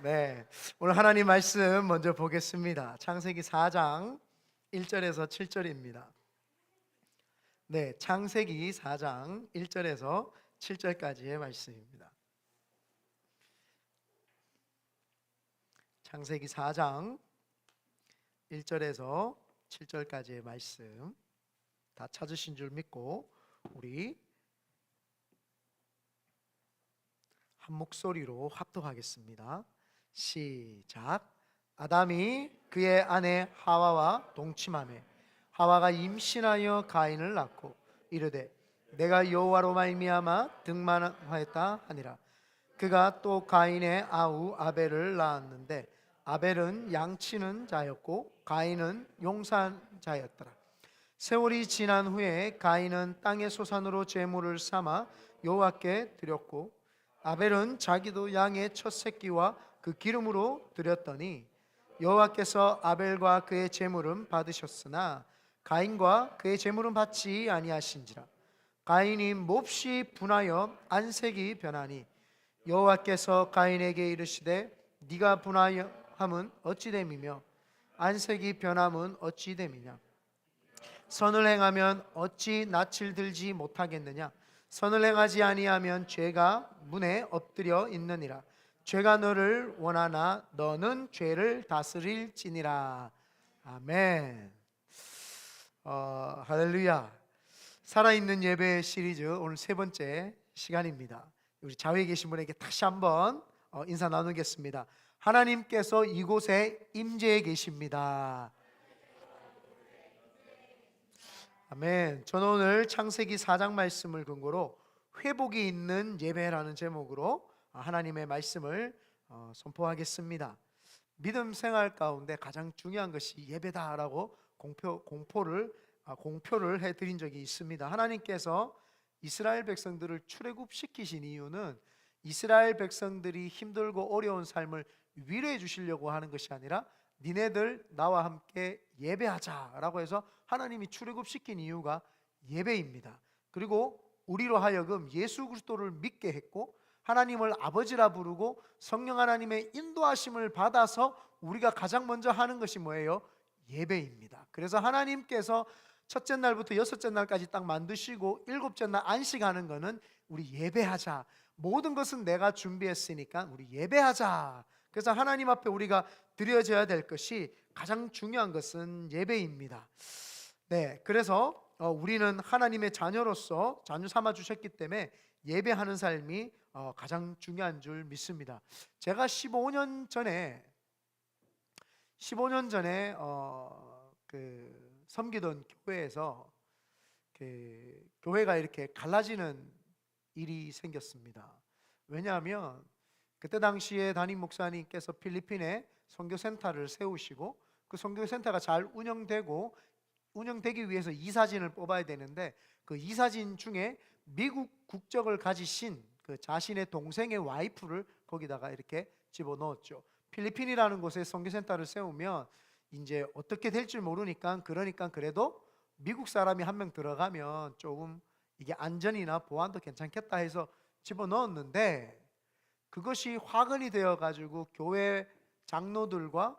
네, 오늘 하나님 말씀 먼저 보겠습니다. 창세기 4장 1절에서 7절입니다. 네, 창세기 4장 1절에서 7절까지의 말씀입니다. 창세기 4장 1절에서 7절까지의 말씀 다 찾으신 줄 믿고 우리 한 목소리로 합독하겠습니다. 시작. 아담이 그의 아내 하와와 동침하매 하와가 임신하여 가인을 낳고 이르되 내가 여호와로 말미암아 등만하였다 하니라. 그가 또 가인의 아우 아벨을 낳았는데 아벨은 양치는 자였고 가인은 용산자였더라. 세월이 지난 후에 가인은 땅의 소산으로 제물을 삼아 여호와께 드렸고 아벨은 자기도 양의 첫 새끼와 그 기름으로 드렸더니 여호와께서 아벨과 그의 제물은 받으셨으나 가인과 그의 제물은 받지 아니하신지라. 가인이 몹시 분하여 안색이 변하니 여호와께서 가인에게 이르시되 네가 분하여함은 어찌 됨이며 안색이 변함은 어찌 됨이냐. 선을 행하면 어찌 낯을 들지 못하겠느냐. 선을 행하지 아니하면 죄가 문에 엎드려 있느니라. 죄가 너를 원하나 너는 죄를 다스릴지니라. 아멘. 할렐루야. 살아있는 예배 시리즈 오늘 세 번째 시간입니다. 우리 좌우에 계신 분에게 다시 한번 인사 나누겠습니다. 하나님께서 이곳에 임재해 계십니다. 아멘. 저는 오늘 창세기 4장 말씀을 근거로 회복이 있는 예배라는 제목으로 하나님의 말씀을 선포하겠습니다. 믿음 생활 가운데 가장 중요한 것이 예배다라고 공표를 해드린 적이 있습니다. 하나님께서 이스라엘 백성들을 출애굽시키신 이유는 이스라엘 백성들이 힘들고 어려운 삶을 위로해 주시려고 하는 것이 아니라 니네들 나와 함께 예배하자라고 해서 하나님이 출애굽시킨 이유가 예배입니다. 그리고 우리로 하여금 예수 그리스도를 믿게 했고 하나님을 아버지라 부르고 성령 하나님의 인도하심을 받아서 우리가 가장 먼저 하는 것이 뭐예요? 예배입니다. 그래서 하나님께서 첫째 날부터 여섯째 날까지 딱 만드시고 일곱째 날 안식하는 거는 우리 예배하자. 모든 것은 내가 준비했으니까 우리 예배하자. 그래서 하나님 앞에 우리가 드려져야 될 것이 가장 중요한 것은 예배입니다. 네, 그래서 우리는 하나님의 자녀로서 자녀 삼아 주셨기 때문에 예배하는 삶이 가장 중요한 줄 믿습니다. 제가 15년 전에 섬기던 교회에서 교회가 이렇게 갈라지는 일이 생겼습니다. 왜냐하면 그때 당시에 담임 목사님께서 필리핀에 선교센터를 세우시고 그 선교센터가 잘 운영되기 위해서 이사진을 뽑아야 되는데 그 이사진 중에 미국 국적을 가지신 그 자신의 동생의 와이프를 거기다가 이렇게 집어넣었죠. 필리핀이라는 곳에 선교센터를 세우면 이제 어떻게 될지 모르니까 그래도 미국 사람이 한 명 들어가면 조금 이게 안전이나 보안도 괜찮겠다 해서 집어넣었는데 그것이 화근이 되어 가지고 교회 장로들과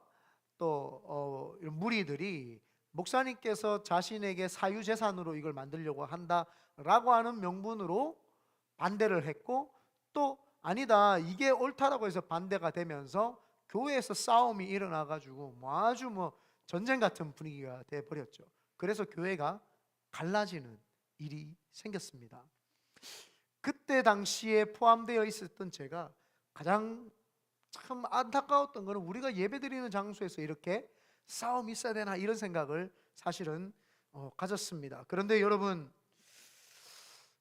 또 무리들이 목사님께서 자신에게 사유재산으로 이걸 만들려고 한다라고 하는 명분으로 반대를 했고 또 아니다 이게 옳다라고 해서 반대가 되면서 교회에서 싸움이 일어나 가지고 아주 전쟁 같은 분위기가 돼 버렸죠. 그래서 교회가 갈라지는 일이 생겼습니다. 그때 당시에 포함되어 있었던 제가 가장 참 안타까웠던 것은 우리가 예배드리는 장소에서 이렇게 싸움이 있어야 되나 이런 생각을 사실은 가졌습니다. 그런데 여러분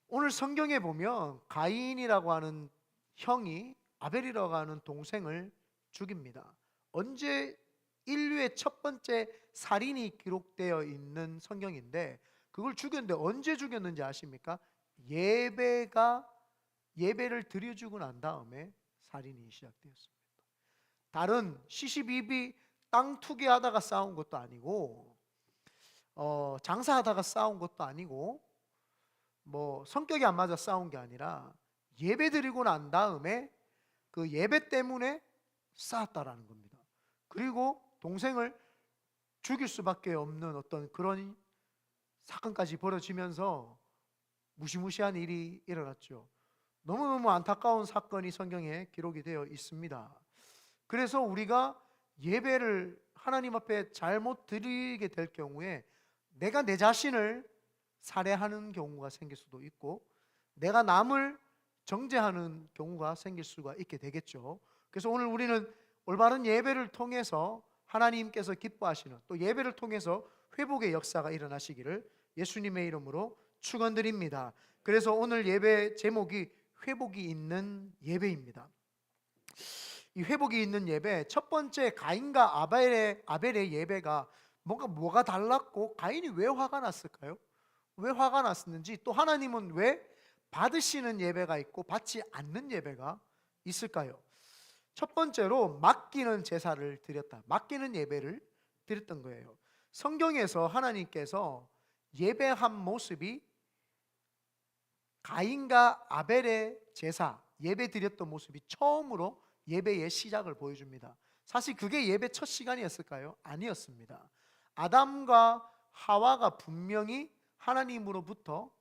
오늘 성경에 보면 가인이라고 하는 형이 아벨이라고 하는 동생을 죽입니다. 언제 인류의 첫 번째 살인이 기록되어 있는 성경인데 그걸 죽였는데 언제 죽였는지 아십니까? 예배를 드려주고 난 다음에 살인이 시작되었습니다. 다른 시시비비 땅 투기하다가 싸운 것도 아니고 장사하다가 싸운 것도 아니고 성격이 안 맞아 싸운 게 아니라 예배 드리고 난 다음에 그 예배 때문에 쌓았다라는 겁니다. 그리고 동생을 죽일 수밖에 없는 어떤 그런 사건까지 벌어지면서 무시무시한 일이 일어났죠. 너무너무 안타까운 사건이 성경에 기록이 되어 있습니다. 그래서 우리가 예배를 하나님 앞에 잘못 드리게 될 경우에 내가 내 자신을 살해하는 경우가 생길 수도 있고 내가 남을 정죄하는 경우가 생길 수가 있게 되겠죠. 그래서 오늘 우리는 올바른 예배를 통해서 하나님께서 기뻐하시는, 또 예배를 통해서 회복의 역사가 일어나시기를 예수님의 이름으로 축원드립니다. 그래서 오늘 예배 제목이 회복이 있는 예배입니다. 이 회복이 있는 예배, 첫 번째 가인과 아벨의 예배가 뭐가 달랐고 가인이 왜 화가 났을까요? 왜 화가 났었는지, 또 하나님은 왜 받으시는 예배가 있고 받지 않는 예배가 있을까요? 첫 번째로 맡기는 제사를 드렸다. 맡기는 예배를 드렸던 거예요. 성경에서 하나님께서 예배한 모습이 가인과 아벨의 제사, 예배 드렸던 모습이 처음으로 예배의 시작을 보여줍니다. 사실 그게 예배 첫 시간이었을까요? 아니었습니다. 아담과 하와가 분명히 하나님으로부터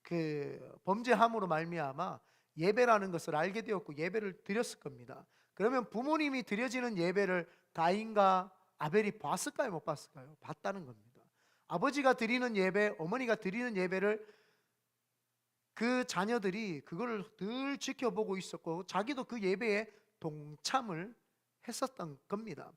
그 범죄함으로 말미암아 예배라는 것을 알게 되었고 예배를 드렸을 겁니다. 그러면 부모님이 드려지는 예배를 가인과 아벨이 봤을까요? 못 봤을까요? 봤다는 겁니다. 아버지가 드리는 예배, 어머니가 드리는 예배를 그 자녀들이 그걸 늘 지켜보고 있었고 자기도 그 예배에 동참을 했었던 겁니다.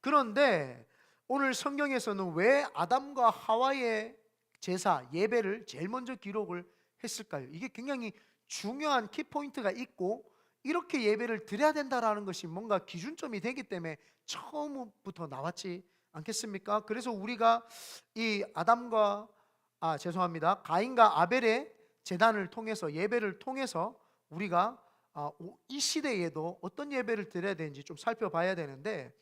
그런데 오늘 성경에서는 왜 아담과 하와의 제사, 예배를 제일 먼저 기록을 했을까요? 이게 굉장히 중요한 키포인트가 있고 이렇게 예배를 드려야 된다라는 것이 뭔가 기준점이 되기 때문에 처음부터 나왔지 않겠습니까? 그래서 우리가 이 가인과 아벨의 제단을 통해서, 예배를 통해서 우리가 이 시대에도 어떤 예배를 드려야 되는지 좀 살펴봐야 되는데,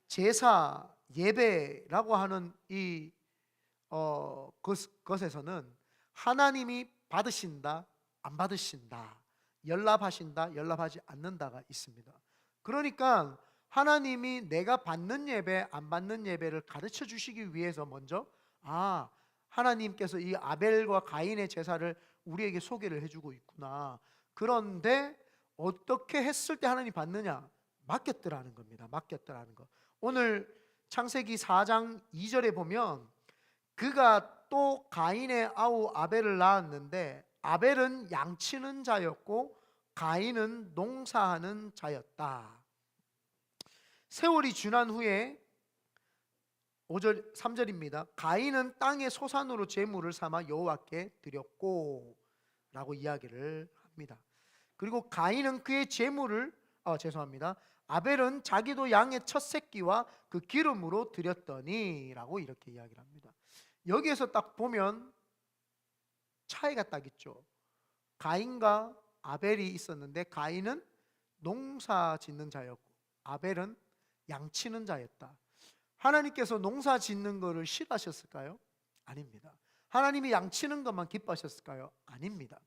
제사, 예배라고 하는 이 것에서는 하나님이 받으신다, 안 받으신다, 연락하신다, 연락하지 않는다가 있습니다. 그러니까 하나님이 내가 받는 예배, 안 받는 예배를 가르쳐 주시기 위해서 먼저 하나님께서 이 아벨과 가인의 제사를 우리에게 소개를 해주고 있구나. 그런데 어떻게 했을 때 하나님 받느냐? 맡겼더라는 겁니다. 맡겼더라는 거. 오늘 창세기 4장 2절에 보면 그가 또 가인의 아우 아벨을 낳았는데 아벨은 양치는 자였고 가인은 농사하는 자였다. 세월이 지난 후에 3절입니다. 가인은 땅의 소산으로 제물을 삼아 여호와께 드렸고 라고 이야기를 합니다. 그리고 가인은 그의 제물을 아벨은 자기도 양의 첫 새끼와 그 기름으로 드렸더니 라고 이렇게 이야기를 합니다. 여기에서 딱 보면 차이가 딱 있죠. 가인과 아벨이 있었는데 가인은 농사 짓는 자였고 아벨은 양치는 자였다. 하나님께서 농사 짓는 것을 싫어하셨을까요? 아닙니다. 하나님이 양치는 것만 기뻐하셨을까요? 아닙니다.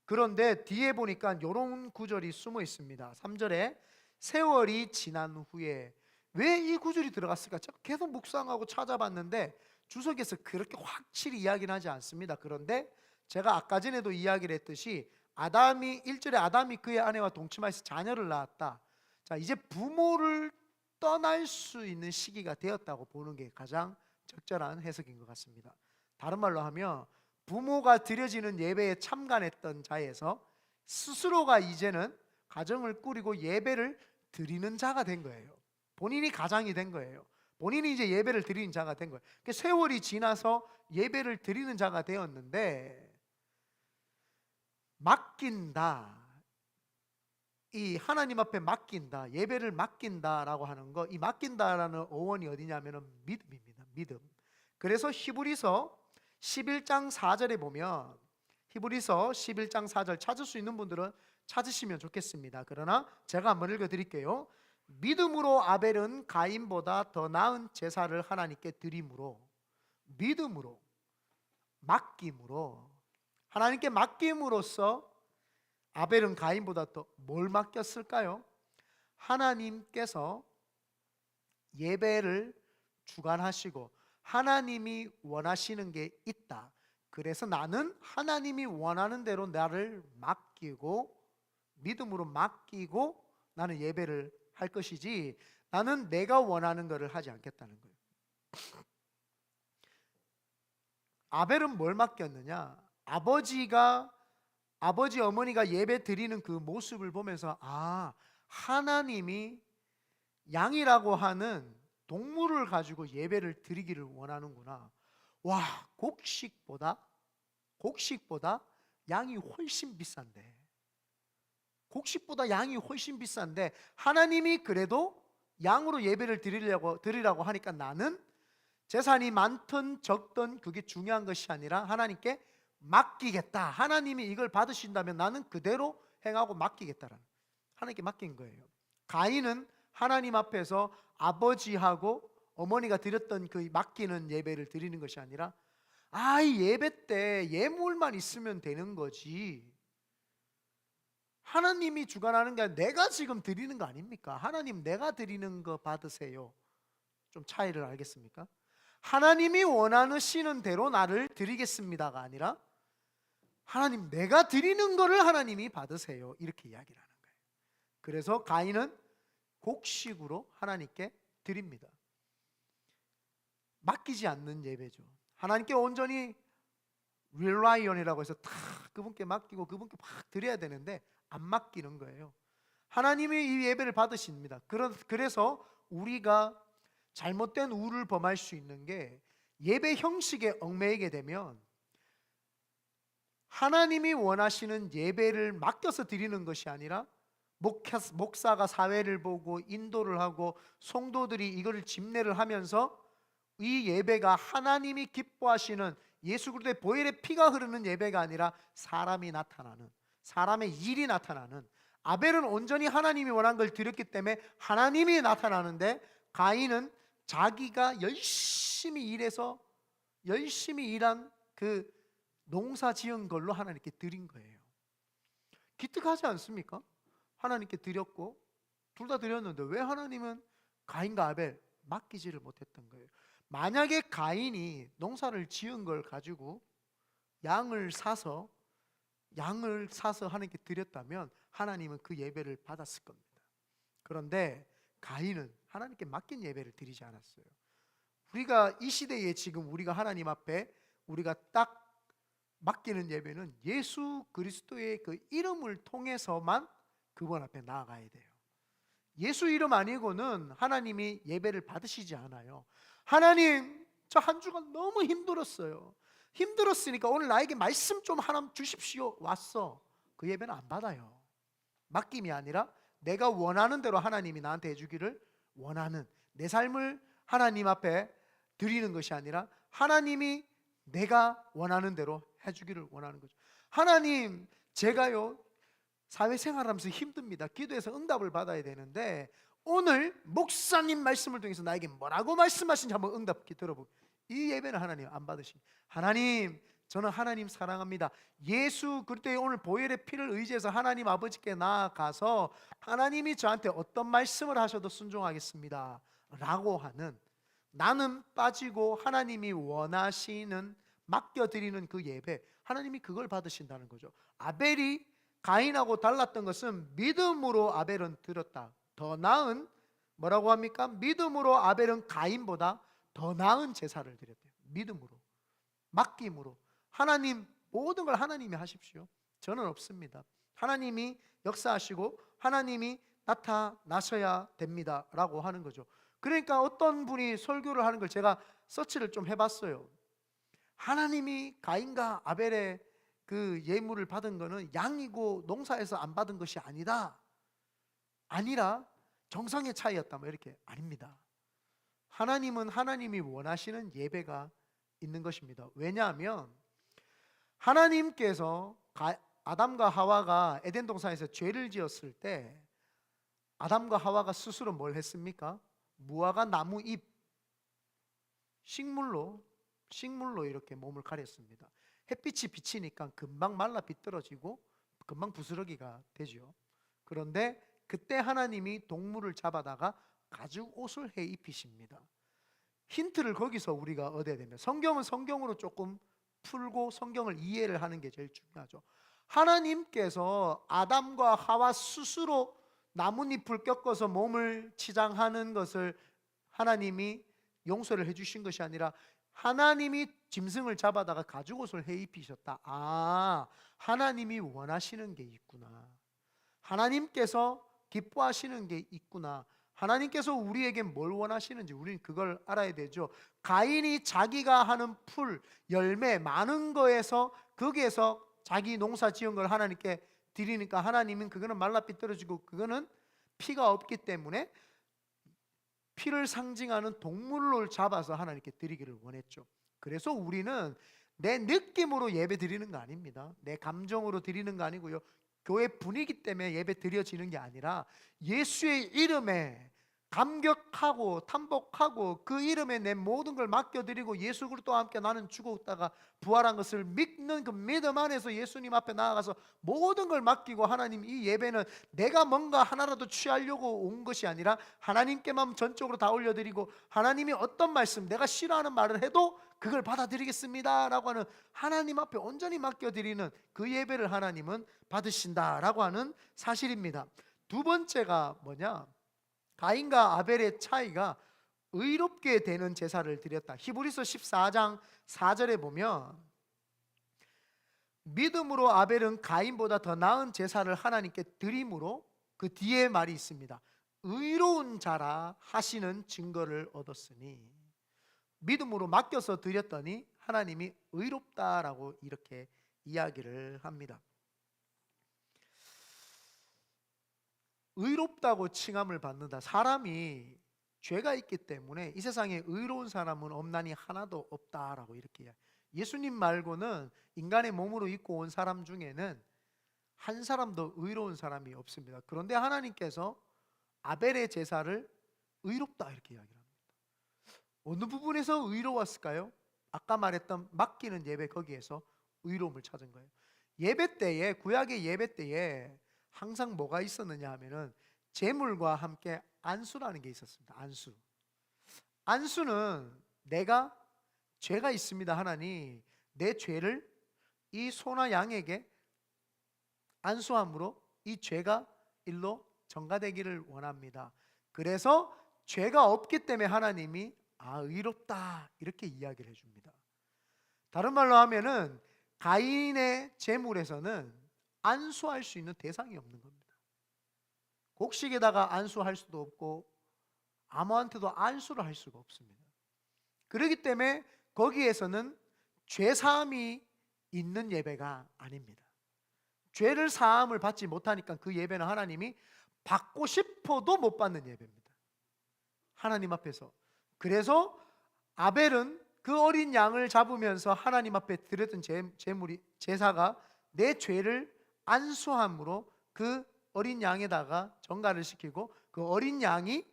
그런데 뒤에 보니까 이런 구절이 숨어 있습니다. 3절에 세월이 지난 후에, 왜 이 구절이 들어갔을까? 제가 계속 묵상하고 찾아봤는데 주석에서 그렇게 확실히 이야기는 하지 않습니다. 그런데 제가 아까 전에도 이야기를 했듯이 1절에 아담이 그의 아내와 동침하여서 자녀를 낳았다. 자, 이제 부모를 떠날 수 있는 시기가 되었다고 보는 게 가장 적절한 해석인 것 같습니다. 다른 말로 하면 부모가 드려지는 예배에 참관했던 자에서 스스로가 이제는 가정을 꾸리고 예배를 드리는 자가 된 거예요. 본인이 가장이 된 거예요. 본인이 이제 예배를 드리는 자가 된 거예요. 세월이 지나서 예배를 드리는 자가 되었는데 맡긴다, 이 하나님 앞에 맡긴다, 예배를 맡긴다라고 하는 거, 이 맡긴다라는 어원이 어디냐면은 믿음입니다. 믿음. 그래서 히브리서 11장 4절에 보면, 히브리서 11장 4절 찾을 수 있는 분들은 찾으시면 좋겠습니다. 그러나 제가 한번 읽어드릴게요. 믿음으로 아벨은 가인보다 더 나은 제사를 하나님께 드림으로, 믿음으로, 맡김으로, 하나님께 맡김으로써 아벨은 가인보다 더 뭘 맡겼을까요? 하나님께서 예배를 주관하시고 하나님이 원하시는 게 있다. 그래서 나는 하나님이 원하는 대로 나를 맡기고 믿음으로 맡기고 나는 예배를 할 것이지 나는 내가 원하는 것을 하지 않겠다는 거예요. 아벨은 뭘 맡겼느냐? 아버지 어머니가 예배 드리는 그 모습을 보면서 하나님이 양이라고 하는 동물을 가지고 예배를 드리기를 원하는구나. 와, 곡식보다 양이 훨씬 비싼데, 곡식보다 양이 훨씬 비싼데 하나님이 그래도 양으로 예배를 드리라고 하니까 나는 재산이 많든 적든 그게 중요한 것이 아니라 하나님께 맡기겠다. 하나님이 이걸 받으신다면 나는 그대로 행하고 맡기겠다라는, 하나님께 맡긴 거예요. 가인은 하나님 앞에서 아버지하고 어머니가 드렸던 그 맡기는 예배를 드리는 것이 아니라 이 예배 때 예물만 있으면 되는 거지, 하나님이 주관하는 게 아니라 내가 지금 드리는 거 아닙니까? 하나님, 내가 드리는 거 받으세요. 좀 차이를 알겠습니까? 하나님이 원하시는 대로 나를 드리겠습니다가 아니라 하나님, 내가 드리는 거를 하나님이 받으세요, 이렇게 이야기를 하는 거예요. 그래서 가인은 곡식으로 하나님께 드립니다. 맡기지 않는 예배죠. 하나님께 온전히 릴라이언이라고 해서 다 그분께 맡기고 그분께 막 드려야 되는데 안 맡기는 거예요. 하나님이 이 예배를 받으십니다. 그래서 우리가 잘못된 우를 범할 수 있는 게, 예배 형식에 얽매이게 되면 하나님이 원하시는 예배를 맡겨서 드리는 것이 아니라 목사가 사회를 보고 인도를 하고 성도들이 이거를 집례를 하면서 이 예배가 하나님이 기뻐하시는 예수 그리스도의 보혈의 피가 흐르는 예배가 아니라 사람이 나타나는, 사람의 일이 나타나는, 아벨은 온전히 하나님이 원한 걸 드렸기 때문에 하나님이 나타나는데 가인은 자기가 열심히 일해서 열심히 일한 그 농사 지은 걸로 하나님께 드린 거예요. 기특하지 않습니까? 하나님께 드렸고 둘 다 드렸는데 왜 하나님은 가인과 아벨 맡기지를 못했던 거예요? 만약에 가인이 농사를 지은 걸 가지고 양을 사서 하나님께 드렸다면 하나님은 그 예배를 받았을 겁니다. 그런데 가인은 하나님께 맡긴 예배를 드리지 않았어요. 우리가 이 시대에 지금 우리가 하나님 앞에 우리가 딱 맡기는 예배는 예수 그리스도의 그 이름을 통해서만 그분 앞에 나아가야 돼요. 예수 이름 아니고는 하나님이 예배를 받으시지 않아요. 하나님, 저 한 주간 너무 힘들었어요. 힘들었으니까 오늘 나에게 말씀 좀 하나 주십시오. 왔어. 그 예배는 안 받아요. 맡김이 아니라 내가 원하는 대로 하나님이 나한테 해주기를 원하는, 내 삶을 하나님 앞에 드리는 것이 아니라 하나님이 내가 원하는 대로 해주기를 원하는 거죠. 하나님, 제가요 사회생활하면서 힘듭니다. 기도해서 응답을 받아야 되는데 오늘 목사님 말씀을 통해서 나에게 뭐라고 말씀하신지 한번 응답 들어보고, 이 예배는 하나님 안 받으신, 하나님, 저는 하나님 사랑합니다. 예수 그리스도의 오늘 보혈의 피를 의지해서 하나님 아버지께 나아가서 하나님이 저한테 어떤 말씀을 하셔도 순종하겠습니다 라고 하는, 나는 빠지고 하나님이 원하시는 맡겨드리는 그 예배, 하나님이 그걸 받으신다는 거죠. 아벨이 가인하고 달랐던 것은 믿음으로 아벨은 드렸다. 더 나은, 뭐라고 합니까? 믿음으로 아벨은 가인보다 더 나은 제사를 드렸대요. 믿음으로, 맡김으로. 하나님, 모든 걸 하나님이 하십시오. 저는 없습니다. 하나님이 역사하시고 하나님이 나타나셔야 됩니다 라고 하는 거죠. 그러니까 어떤 분이 설교를 하는 걸 제가 서치를 좀 해봤어요. 하나님이 가인과 아벨의 그 예물을 받은 거는 양이고 농사에서 안 받은 것이 아니라 정성의 차이였다, 뭐 이렇게. 아닙니다. 하나님은 하나님이 원하시는 예배가 있는 것입니다. 왜냐하면 하나님께서 아담과 하와가 에덴 동산에서 죄를 지었을 때 아담과 하와가 스스로 뭘 했습니까? 무화과 나무 잎, 식물로 이렇게 몸을 가렸습니다. 햇빛이 비치니까 금방 말라 비떨어지고 금방 부스러기가 되죠. 그런데 그때 하나님이 동물을 잡아다가 가죽 옷을 해 입히십니다. 힌트를 거기서 우리가 얻어야 됩니다. 성경은 성경으로 조금 풀고 성경을 이해를 하는 게 제일 중요하죠. 하나님께서 아담과 하와 스스로 나뭇잎을 꺾어서 몸을 치장하는 것을 하나님이 용서를 해주신 것이 아니라 하나님이 짐승을 잡아다가 가죽옷을 해 입히셨다. 아, 하나님이 원하시는 게 있구나. 하나님께서 기뻐하시는 게 있구나. 하나님께서 우리에게 뭘 원하시는지 우리는 그걸 알아야 되죠. 가인이 자기가 하는 풀, 열매, 많은 거에서 거기에서 자기 농사 지은 걸 하나님께 드리니까 하나님은 그거는 말라 삐뚤어지고 그거는 피가 없기 때문에 피를 상징하는 동물을 잡아서 하나님께 드리기를 원했죠. 그래서 우리는 내 느낌으로 예배 드리는 거 아닙니다. 내 감정으로 드리는 거 아니고요. 교회 분위기 때문에 예배 드려지는 게 아니라 예수의 이름에 감격하고 탐복하고 그 이름에 내 모든 걸 맡겨드리고 예수 그리스도와 함께 나는 죽었다가 부활한 것을 믿는 그 믿음 안에서 예수님 앞에 나아가서 모든 걸 맡기고 하나님, 이 예배는 내가 뭔가 하나라도 취하려고 온 것이 아니라 하나님께만 전적으로 다 올려드리고 하나님이 어떤 말씀, 내가 싫어하는 말을 해도 그걸 받아들이겠습니다 라고 하는 하나님 앞에 온전히 맡겨드리는 그 예배를 하나님은 받으신다라고 하는 사실입니다. 두 번째가 뭐냐? 가인과 아벨의 차이가 의롭게 되는 제사를 드렸다. 히브리서 14장 4절에 보면 믿음으로 아벨은 가인보다 더 나은 제사를 하나님께 드림으로 그 뒤에 말이 있습니다. 의로운 자라 하시는 증거를 얻었으니, 믿음으로 맡겨서 드렸더니 하나님이 의롭다라고 이렇게 이야기를 합니다. 의롭다고 칭함을 받는다. 사람이 죄가 있기 때문에 이 세상에 의로운 사람은 없나니 하나도 없다라고 이렇게 이야기해요. 예수님 말고는 인간의 몸으로 입고 온 사람 중에는 한 사람도 의로운 사람이 없습니다. 그런데 하나님께서 아벨의 제사를 의롭다 이렇게 이야기합니다. 어느 부분에서 의로웠을까요? 아까 말했던 맡기는 예배, 거기에서 의로움을 찾은 거예요. 예배 때에, 구약의 예배 때에 항상 뭐가 있었느냐 하면은 제물과 함께 안수라는 게 있었습니다. 안수. 안수는 내가 죄가 있습니다 하나니 내 죄를 이 소나 양에게 안수함으로 이 죄가 일로 전가되기를 원합니다. 그래서 죄가 없기 때문에 하나님이 의롭다 이렇게 이야기를 해줍니다. 다른 말로 하면은 가인의 제물에서는 안수할 수 있는 대상이 없는 겁니다. 곡식에다가 안수할 수도 없고 아무한테도 안수를 할 수가 없습니다. 그렇기 때문에 거기에서는 죄사함이 있는 예배가 아닙니다. 죄를 사함을 받지 못하니까 그 예배는 하나님이 받고 싶어도 못 받는 예배입니다. 하나님 앞에서. 그래서 아벨은 그 어린 양을 잡으면서 하나님 앞에 드렸던 제물이, 제사가 내 죄를 안수함으로 그 어린 양에다가 전가를 시키고 그 어린 양이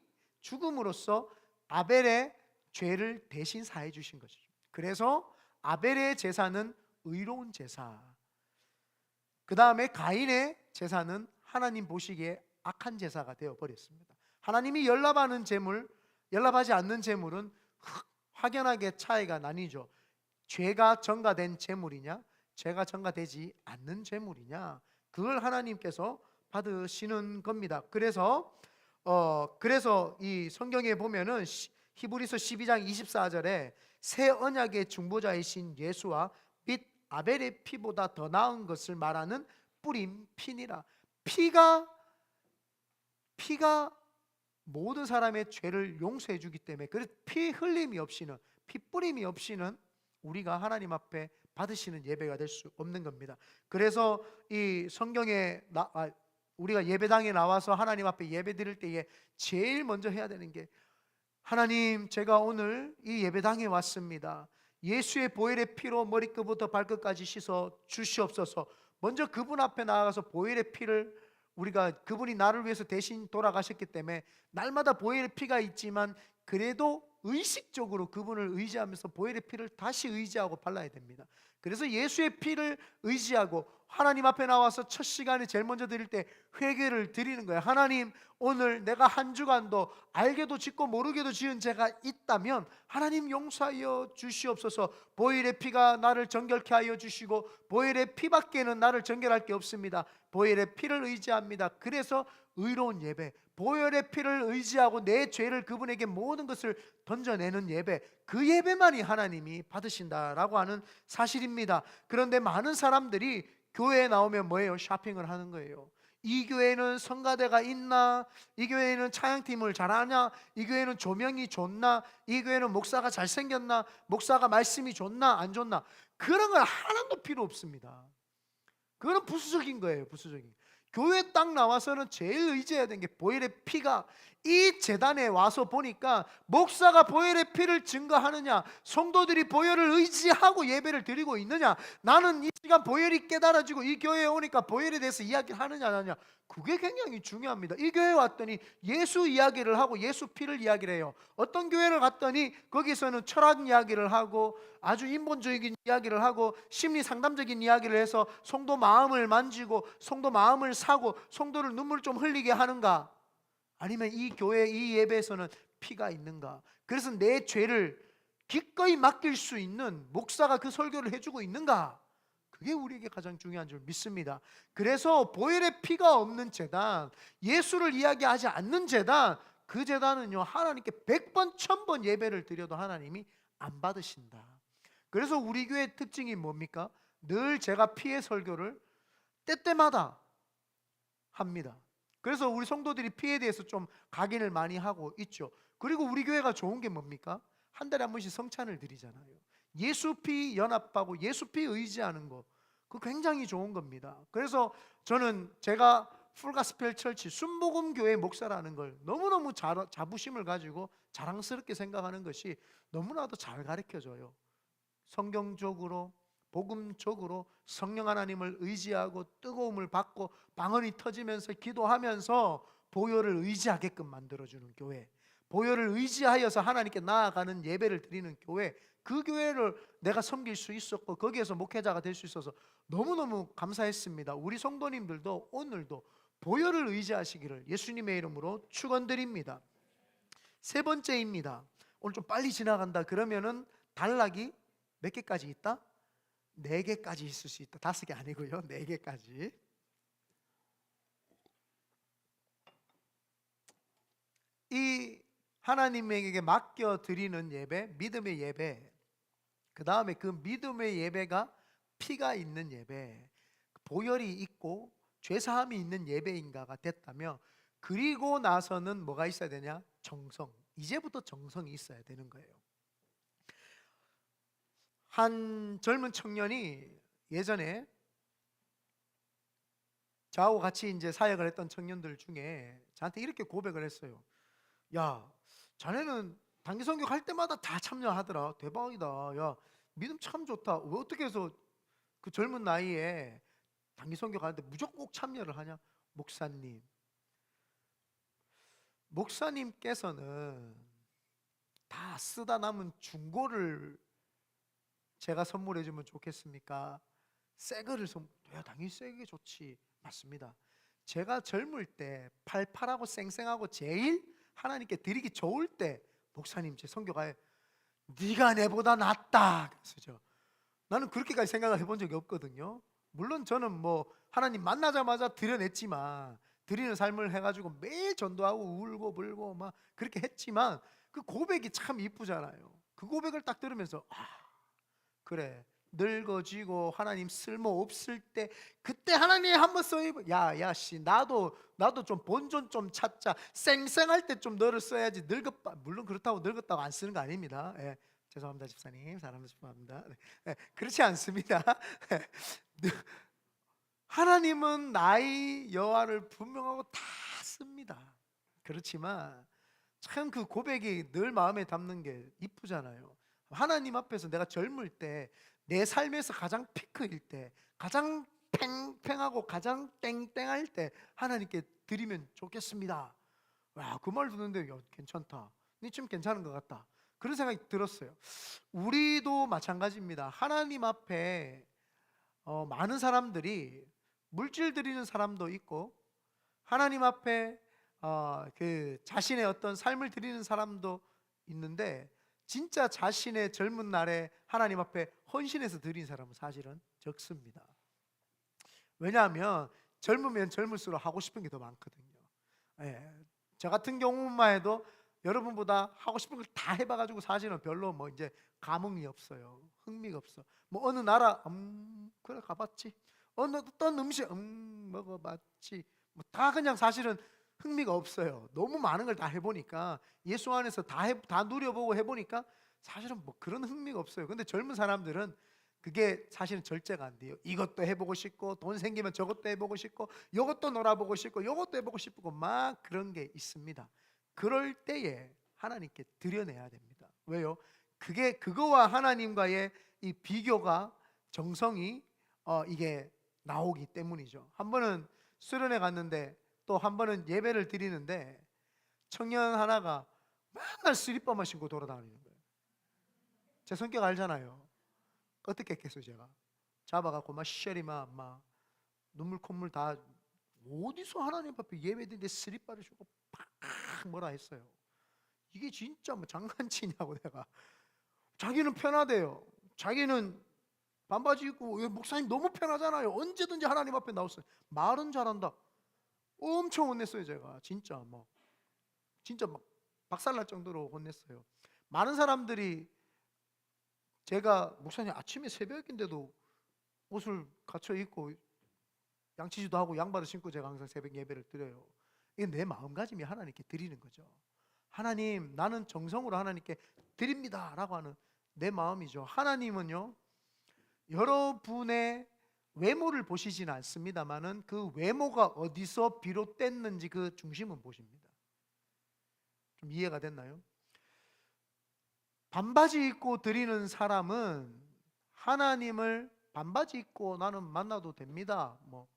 죽음으로써 아벨의 죄를 대신 사해 주신 것이죠. 그래서 아벨의 제사는 의로운 제사, 그 다음에 가인의 제사는 하나님 보시기에 악한 제사가 되어버렸습니다. 하나님이 연락하는 제물, 연락하지 않는 제물은 확연하게 차이가 나뉘죠. 죄가 전가된 제물이냐, 죄가 전가되지 않는 제물이냐, 그걸 하나님께서 받으시는 겁니다. 그래서 이 성경에 보면은 히브리서 12장 24절에 새 언약의 중보자이신 예수와 및 아벨의 피보다 더 나은 것을 말하는 뿌림 피니라. 피가 모든 사람의 죄를 용서해 주기 때문에, 그래서 피 흘림이 없이는, 피 뿌림이 없이는 우리가 하나님 앞에 받으시는 예배가 될 수 없는 겁니다. 그래서 이 성경에 우리가 예배당에 나와서 하나님 앞에 예배 드릴 때에 제일 먼저 해야 되는 게, 하나님, 제가 오늘 이 예배당에 왔습니다. 예수의 보혈의 피로 머리끝부터 발끝까지 씻어 주시옵소서. 먼저 그분 앞에 나아가서 보혈의 피를, 우리가 그분이 나를 위해서 대신 돌아가셨기 때문에 날마다 보혈의 피가 있지만 그래도 의식적으로 그분을 의지하면서 보혈의 피를 다시 의지하고 발라야 됩니다. 그래서 예수의 피를 의지하고 하나님 앞에 나와서 첫 시간에 제일 먼저 드릴 때 회개를 드리는 거예요. 하나님, 오늘 내가 한 주간도 알게도 짓고 모르게도 지은 죄가 있다면 하나님 용서하여 주시옵소서. 보혈의 피가 나를 정결케 하여 주시고 보혈의 피밖에는 나를 정결할 게 없습니다. 보혈의 피를 의지합니다. 그래서 의로운 예배, 보혈의 피를 의지하고 내 죄를 그분에게 모든 것을 던져내는 예배, 그 예배만이 하나님이 받으신다라고 하는 사실입니다. 그런데 많은 사람들이 교회에 나오면 뭐예요? 쇼핑을 하는 거예요. 이 교회는 성가대가 있나? 이 교회는 찬양팀을 잘하냐? 이 교회는 조명이 좋나? 이 교회는 목사가 잘생겼나? 목사가 말씀이 좋나? 안 좋나? 그런 건 하나도 필요 없습니다. 그건 부수적인 거예요. 부수적인. 교회 딱 나와서는 제일 의지해야 되는 게 보혈의 피가, 이 제단에 와서 보니까 목사가 보혈의 피를 증거하느냐, 성도들이 보혈을 의지하고 예배를 드리고 있느냐, 나는 이 시간 보혈이 깨달아지고 이 교회에 오니까 보혈에 대해서 이야기를 하느냐 안 하느냐, 그게 굉장히 중요합니다. 이 교회에 왔더니 예수 이야기를 하고 예수 피를 이야기를 해요. 어떤 교회를 갔더니 거기서는 철학 이야기를 하고 아주 인본주의적인 이야기를 하고 심리 상담적인 이야기를 해서 성도 마음을 만지고 성도 마음을 사고 성도를 눈물 좀 흘리게 하는가? 아니면 이 교회 이 예배에서는 피가 있는가? 그래서 내 죄를 기꺼이 맡길 수 있는 목사가 그 설교를 해주고 있는가? 그게 우리에게 가장 중요한 줄 믿습니다. 그래서 보혈의 피가 없는 제단, 예수를 이야기하지 않는 제단, 그 제단은요 하나님께 100번 1000번 예배를 드려도 하나님이 안 받으신다. 그래서 우리 교회의 특징이 뭡니까? 늘 제가 피의 설교를 때때마다 합니다. 그래서 우리 성도들이 피에 대해서 좀 각인을 많이 하고 있죠. 그리고 우리 교회가 좋은 게 뭡니까? 한 달에 한 번씩 성찬을 드리잖아요. 예수 피 연합하고 예수 피 의지하는 거, 그거 굉장히 좋은 겁니다. 그래서 저는 제가 풀가스펠 철치 순복음 교회 목사라는 걸 너무너무 자부심을 가지고 자랑스럽게 생각하는 것이 너무나도 잘 가르쳐줘요. 성경적으로 복음적으로 성령 하나님을 의지하고 뜨거움을 받고 방언이 터지면서 기도하면서 보혈을 의지하게끔 만들어주는 교회, 보혈을 의지하여서 하나님께 나아가는 예배를 드리는 교회, 그 교회를 내가 섬길 수 있었고 거기에서 목회자가 될 수 있어서 너무너무 감사했습니다. 우리 성도님들도 오늘도 보혈을 의지하시기를 예수님의 이름으로 축원드립니다. 세 번째입니다. 오늘 좀 빨리 지나간다 그러면은 단락이 몇 개까지 있다? 4개까지 있을 수 있다. 5개 아니고요, 4개까지. 이 하나님에게 맡겨드리는 예배, 믿음의 예배, 그 다음에 그 믿음의 예배가 피가 있는 예배, 보혈이 있고 죄사함이 있는 예배인가가 됐다면, 그리고 나서는 뭐가 있어야 되냐? 정성. 이제부터 정성이 있어야 되는 거예요. 한 젊은 청년이 예전에 저하고 같이 이제 사역을 했던 청년들 중에 저한테 이렇게 고백을 했어요. 야, 자네는 단기 선교 할 때마다 다 참여하더라. 대박이다. 야, 믿음 참 좋다. 왜 어떻게 해서 그 젊은 나이에 단기 선교 가는데 무조건 꼭 참여를 하냐? 목사님께서는 다 쓰다 남은 중고를 제가 선물해 주면 좋겠습니까? 새 거를 당연히 새 게 좋지. 맞습니다. 제가 젊을 때 팔팔하고 쌩쌩하고 제일 하나님께 드리기 좋을 때 목사님 제 선교가에 네가 내보다 낫다 그랬어요. 나는 그렇게까지 생각을 해본 적이 없거든요. 물론 저는 뭐 하나님 만나자마자 드려냈지만, 드리는 삶을 해가지고 매일 전도하고 울고 불고 막 그렇게 했지만 그 고백이 참 이쁘잖아요. 그 고백을 딱 들으면서 그래, 늙어지고 하나님 쓸모 없을 때 그때 하나님 한번 써입어. 야씨 나도 좀 본전 좀 찾자. 쌩쌩할 때 좀 너를 써야지. 물론 그렇다고 늙었다고 안 쓰는 거 아닙니다. 죄송합니다 집사님, 사람을 죄송합니다. 그렇지 않습니다. 하나님은 나이 여하를 분명하고 다 씁니다. 그렇지만 참 그 고백이 늘 마음에 담는 게 이쁘잖아요. 하나님 앞에서 내가 젊을 때, 내 삶에서 가장 피크일 때, 가장 팽팽하고 가장 땡땡할 때 하나님께 드리면 좋겠습니다. 와, 그 말 듣는데 괜찮다. 네 좀 괜찮은 것 같다. 그런 생각이 들었어요. 우리도 마찬가지입니다. 하나님 앞에 많은 사람들이 물질 드리는 사람도 있고 하나님 앞에 그 자신의 어떤 삶을 드리는 사람도 있는데, 진짜 자신의 젊은 날에 하나님 앞에 헌신해서 드린 사람은 사실은 적습니다. 왜냐하면 젊으면 젊을수록 하고 싶은 게 더 많거든요. 예, 저 같은 경우만 해도 여러분보다 하고 싶은 걸 다 해봐가지고 사실은 별로 뭐 이제 감흥이 없어요. 흥미가 없어. 뭐 어느 나라 그래 가봤지. 어느 어떤 음식 먹어봤지. 뭐 다 그냥 사실은 흥미가 없어요. 너무 많은 걸 다 해보니까, 예수 안에서 다 누려보고 해보니까 사실은 뭐 그런 흥미가 없어요. 근데 젊은 사람들은 그게 사실은 절제가 안 돼요. 이것도 해보고 싶고, 돈 생기면 저것도 해보고 싶고, 요것도 놀아보고 싶고, 요것도 해보고 싶고, 막 그런 게 있습니다. 그럴 때에 하나님께 드려내야 됩니다. 왜요? 그게 그거와 하나님과의 이 비교가, 정성이 이게 나오기 때문이죠. 한 번은 수련회 갔는데, 또 한 번은 예배를 드리는데, 청년 하나가 맨날 슬리퍼만 신고 돌아다니는 거예요. 제 성격 알잖아요. 어떻게 했겠어요? 제가 잡아갖고 막 시절이만 막 눈물 콧물 다, 어디서 하나님 앞에 예배드리는데 슬리퍼를 신고 팍 뭐라 했어요. 이게 진짜 뭐 장난치냐고. 내가, 자기는 편하대요. 자기는 반바지 입고, 목사님 너무 편하잖아요. 언제든지 하나님 앞에 나왔어요. 말은 잘한다. 엄청 혼냈어요. 제가 진짜 뭐 진짜 막 박살날 정도로 혼냈어요. 많은 사람들이 제가 목사님 아침에 새벽인데도 옷을 갖춰 입고 양치지도 하고 양발을 신고 제가 항상 새벽 예배를 드려요. 이게 내 마음가짐이 하나님께 드리는 거죠. 하나님, 나는 정성으로 하나님께 드립니다 라고 하는 내 마음이죠. 하나님은요, 여러분의 외모를 보시지는 않습니다만은 그 외모가 어디서 비롯됐는지 그 중심은 보십니다. 좀 이해가 됐나요? 반바지 입고 드리는 사람은 하나님을 반바지 입고 나는 만나도 됩니다, 뭐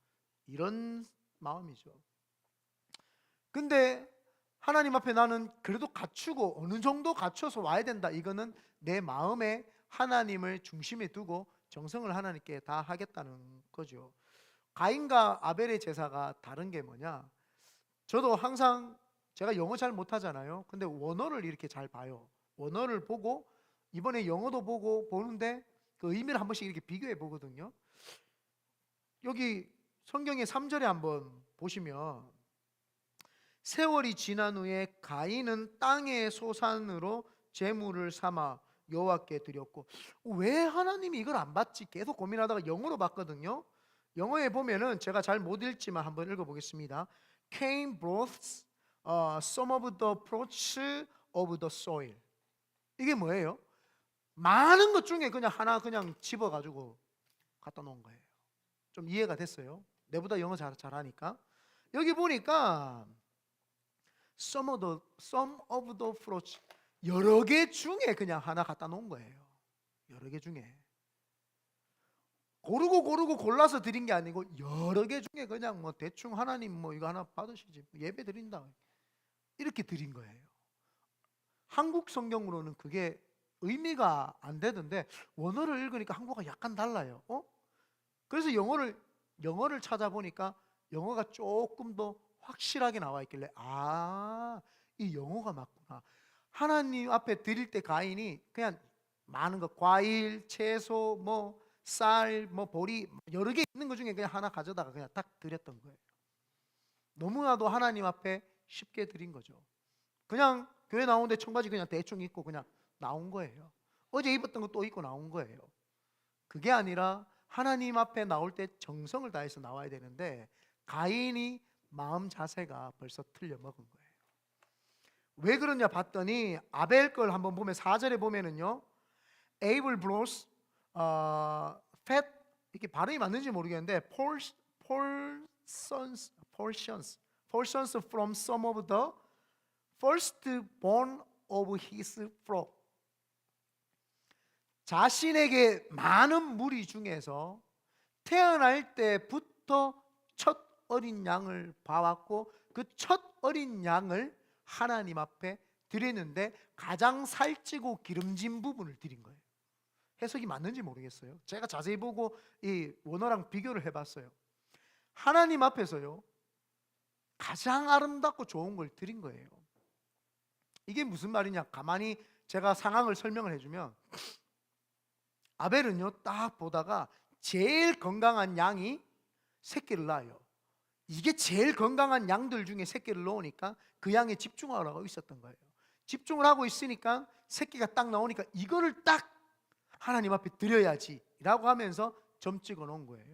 이런 마음이죠. 근데 하나님 앞에 나는 그래도 갖추고 어느 정도 갖춰서 와야 된다, 이거는 내 마음에 하나님을 중심에 두고 정성을 하나님께 다 하겠다는 거죠. 가인과 아벨의 제사가 다른 게 뭐냐, 저도 항상, 제가 영어 잘 못하잖아요. 근데 원어를 이렇게 잘 봐요. 원어를 보고 이번에 영어도 보고 보는데 그 의미를 한 번씩 이렇게 비교해 보거든요. 여기 성경의 3절에 한번 보시면, 세월이 지난 후에 가인은 땅의 소산으로 제물을 삼아 여호와께 드렸고, 왜 하나님이 이걸 안 받지 계속 고민하다가 영어로 봤거든요. 영어에 보면은, 제가 잘 못 읽지만 한번 읽어보겠습니다. Cain brought some of the fruits of the soil. 이게 뭐예요? 많은 것 중에 그냥 하나 그냥 집어가지고 갖다 놓은 거예요. 좀 이해가 됐어요? 내보다 영어 잘하니까. 여기 보니까 some of the fruits, 여러 개 중에 그냥 하나 갖다 놓은 거예요. 여러 개 중에 고르고 골라서 드린 게 아니고 여러 개 중에 그냥 뭐 대충 하나님 뭐 이거 하나 받으시지, 예배 드린다, 이렇게 드린 거예요. 한국 성경으로는 그게 의미가 안 되던데, 원어를 읽으니까 한국어가 약간 달라요. 그래서 영어를 찾아보니까 영어가 조금 더 확실하게 나와 있길래, 이 영어가 맞구나. 하나님 앞에 드릴 때 가인이 그냥 많은 거, 과일, 채소, 뭐 쌀, 뭐 보리, 여러 개 있는 것 중에 그냥 하나 가져다가 그냥 딱 드렸던 거예요. 너무나도 하나님 앞에 쉽게 드린 거죠. 그냥 교회 나오는데 청바지 그냥 대충 입고 그냥 나온 거예요. 어제 입었던 거 또 입고 나온 거예요. 그게 아니라 하나님 앞에 나올 때 정성을 다해서 나와야 되는데, 가인이 마음 자세가 벌써 틀려 먹은 거예요. 왜 그러냐 봤더니, 아벨 걸 한번 보면 4절에 보면은요, Abel brought fat, 이게 발음이 맞는지 모르겠는데 portions from some of the firstborn of his flock. 자신에게 많은 무리 중에서 태어날 때부터 첫 어린 양을 봐왔고, 그 첫 어린 양을 하나님 앞에 드리는데 가장 살찌고 기름진 부분을 드린 거예요. 해석이 맞는지 모르겠어요. 제가 자세히 보고 이 원어랑 비교를 해봤어요. 하나님 앞에서요 가장 아름답고 좋은 걸 드린 거예요. 이게 무슨 말이냐, 가만히 제가 상황을 설명을 해주면, 아벨은요 딱 보다가 제일 건강한 양이 새끼를 낳아요. 이게 제일 건강한 양들 중에 새끼를 놓으니까 그 양에 집중하라고 있었던 거예요. 집중을 하고 있으니까 새끼가 딱 나오니까 이거를 딱 하나님 앞에 드려야지 라고 하면서 점 찍어 놓은 거예요.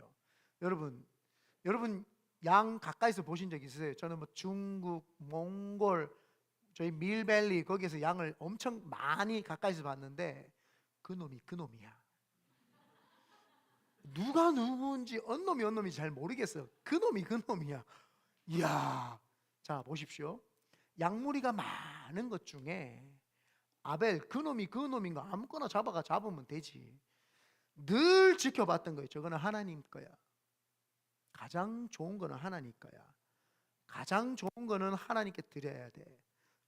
여러분 양 가까이서 보신 적 있으세요? 저는 뭐 중국, 몽골, 저희 밀밸리 거기에서 양을 엄청 많이 가까이서 봤는데 그 놈이야. 누가 누군지 언놈이 잘 모르겠어요. 그 놈이야. 이야, 자 보십시오. 양무리가 많은 것 중에 아벨 그 놈인 거 아무거나 잡으면 되지. 늘 지켜봤던 거예요. 저거는 하나님 거야. 가장 좋은 거는 하나님 거야. 가장 좋은 거는 하나님께 드려야 돼.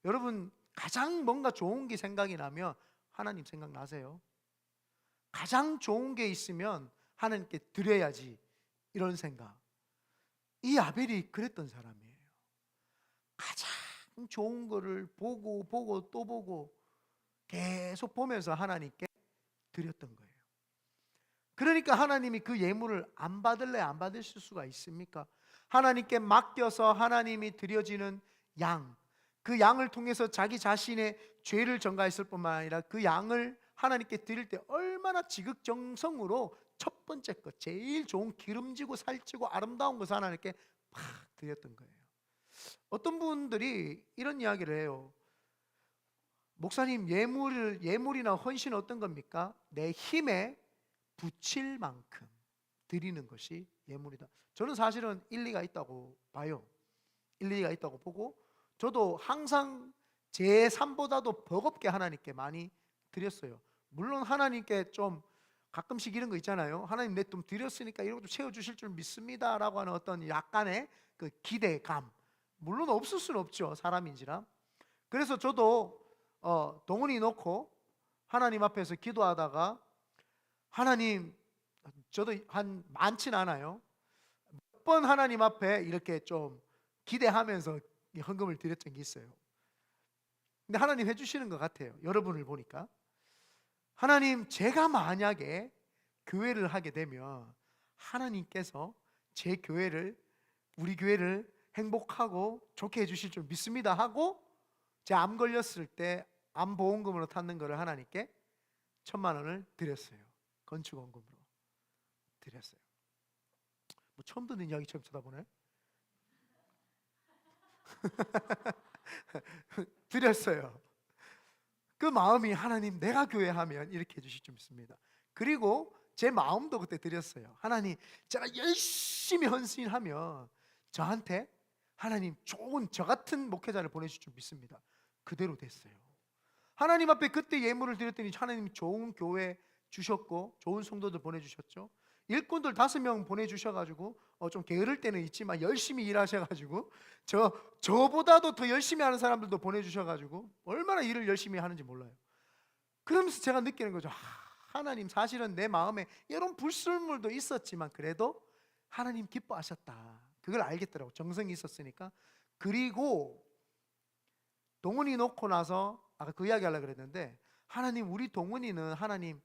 여러분 가장 뭔가 좋은 게 생각이 나면 하나님 생각나세요? 가장 좋은 게 있으면 하나님께 드려야지, 이런 생각. 이 아벨이 그랬던 사람이에요. 가장 좋은 거를 보고 또 보고 계속 보면서 하나님께 드렸던 거예요. 그러니까 하나님이 그 예물을 안 받을래 안 받으실 수가 있습니까? 하나님께 맡겨서 하나님이 드려지는 양, 그 양을 통해서 자기 자신의 죄를 전가했을 뿐만 아니라 그 양을 하나님께 드릴 때 얼마나 지극정성으로 첫 번째 것, 제일 좋은 기름지고 살찌고 아름다운 것을 하나님께 팍 드렸던 거예요. 어떤 분들이 이런 이야기를 해요. 목사님, 예물이나 헌신은 어떤 겁니까? 내 힘에 붙일 만큼 드리는 것이 예물이다. 저는 사실은 일리가 있다고 봐요. 일리가 있다고 보고, 저도 항상 제 삶보다도 버겁게 하나님께 많이 드렸어요. 물론 하나님께 좀 가끔씩 이런 거 있잖아요. 하나님 내 좀 드렸으니까 이런 거 좀 채워주실 줄 믿습니다 라고 하는 어떤 약간의 그 기대감, 물론 없을 수는 없죠, 사람인지라. 그래서 저도 동원이 놓고 하나님 앞에서 기도하다가, 하나님, 저도 한 많진 않아요. 몇 번 하나님 앞에 이렇게 좀 기대하면서 헌금을 드렸던 게 있어요. 근데 하나님 해주시는 것 같아요. 여러분을 보니까 하나님, 제가 만약에 교회를 하게 되면 하나님께서 제 교회를, 우리 교회를 행복하고 좋게 해주실 줄 믿습니다 하고, 제 암 걸렸을 때 암보험금으로 탔는 거를 하나님께 1,000만 원을 드렸어요. 건축원금으로 드렸어요. 뭐 처음 듣는 이야기처럼 쳐다보네. 드렸어요. 그 마음이, 하나님 내가 교회 하면 이렇게 해주실 줄 믿습니다. 그리고 제 마음도 그때 드렸어요. 하나님, 제가 열심히 헌신하면 저한테 하나님 좋은 저 같은 목회자를 보내주실 줄 믿습니다. 그대로 됐어요. 하나님 앞에 그때 예물을 드렸더니 하나님이 좋은 교회 주셨고 좋은 성도들 보내주셨죠. 일꾼들 5명 보내주셔가지고 좀 게으를 때는 있지만 열심히 일하셔가지고 저보다도 더 열심히 하는 사람들도 보내주셔가지고 얼마나 일을 열심히 하는지 몰라요. 그러면서 제가 느끼는 거죠. 하나님, 사실은 내 마음에 이런 불순물도 있었지만 그래도 하나님 기뻐하셨다, 그걸 알겠더라고. 정성이 있었으니까. 그리고 동훈이 놓고 나서 아까 그 이야기 하려고 그랬는데, 하나님, 우리 동훈이는 하나님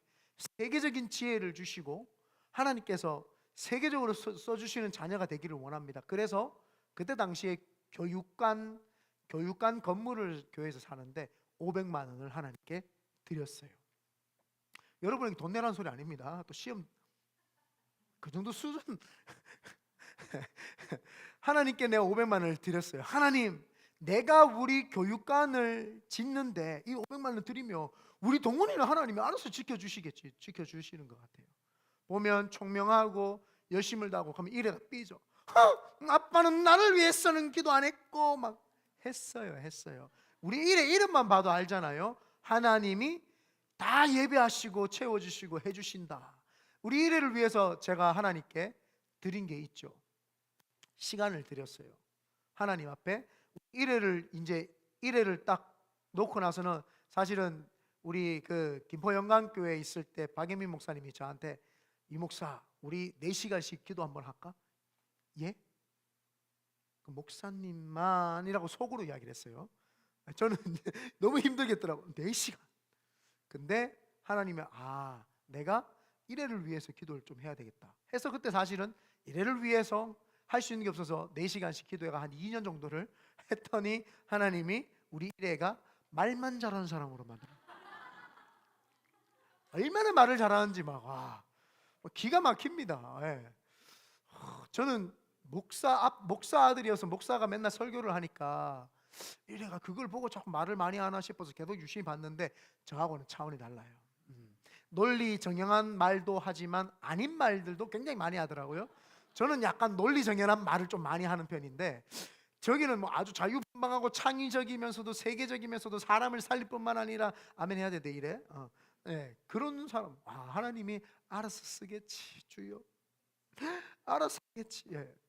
세계적인 지혜를 주시고 하나님께서 세계적으로 써주시는 자녀가 되기를 원합니다. 그래서 그때 당시에 교육관 건물을 교회에서 사는데 500만 원을 하나님께 드렸어요. 여러분에게 돈 내라는 소리 아닙니다. 또 시험 그 정도 수준. 하나님께 내가 500만 원을 드렸어요. 하나님, 내가 우리 교육관을 짓는데 이 500만 원을 드리며 우리 동원이는 하나님이 알아서 지켜주시겠지. 지켜주시는 것 같아요. 보면 총명하고 열심을 다하고 그러면 이래가 삐져. 아빠는 나를 위해서는 기도 안 했고 막 했어요. 우리 이름만 봐도 알잖아요. 하나님이 다 예배하시고 채워주시고 해주신다. 우리 이래를 위해서 제가 하나님께 드린 게 있죠. 시간을 드렸어요. 하나님 앞에 이제 1회를 딱 놓고 나서는 사실은 우리 그 김포 영광교회에 있을 때 박예민 목사님이 저한테 이 목사 우리 4시간씩 기도 한번 할까? 예? 그 목사님만이라고 속으로 이야기를 했어요. 저는 너무 힘들겠더라고요. 4시간. 근데 하나님이 내가 이래를 위해서 기도를 좀 해야 되겠다 해서 그때 사실은 이래를 위해서 할 수 있는 게 없어서 4시간씩 기도해가 한 2년 정도를 했더니 하나님이 우리 이래가 말만 잘하는 사람으로 만들어. 얼마나 말을 잘하는지 막 기가 막힙니다. 예. 저는 목사 아들이어서 목사가 맨날 설교를 하니까 이래가 그걸 보고 자꾸 말을 많이 하나 싶어서 계속 유심히 봤는데 저하고는 차원이 달라요. 논리 정연한 말도 하지만 아닌 말들도 굉장히 많이 하더라고요. 저는 약간 논리 정연한 말을 좀 많이 하는 편인데 저기는 뭐 아주 자유분방하고 창의적이면서도 세계적이면서도 사람을 살릴 뿐만 아니라 아멘 해야 돼 이래. 그런 사람 하나님이 알아서 쓰겠지 주여. 알아서 쓰겠지.